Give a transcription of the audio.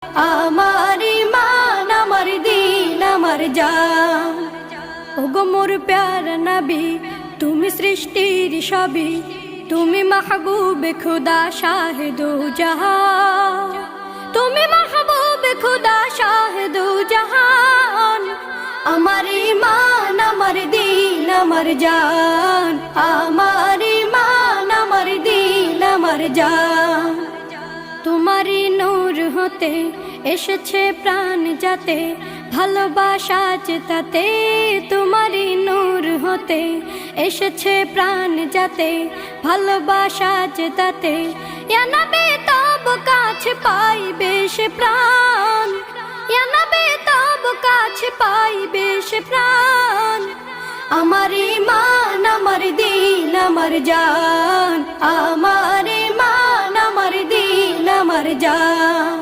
আমার ঈমান আমার দিন আমার জান। ওগো মোর প্যারা নবী তুমি সৃষ্টির সবই, তুমি মাহবুবে খুদা শাহিদু জাহান, তুমি মাহবুবে খুদা শাহিদু জাহান। আমার ঈমান আমার দিন আমার জান, আমার ঈমান আমার দিন আমার জান। তোমারই নূর হতে এসেছে প্রাণ যাতে, ভালোবাসা চেতাতে। তোমারই নূর হতে এসেছে প্রাণ যাতে, ভালোবাসা চেতাতে। ইয়া নবী তব কাছে পাইবে সে প্রাণ, ইয়া নবী তব কাছে পাইবে সে প্রাণ। আমার ঈমান আমার দিন আমার জান, আমার ঈমান আমার দিন আমার জান।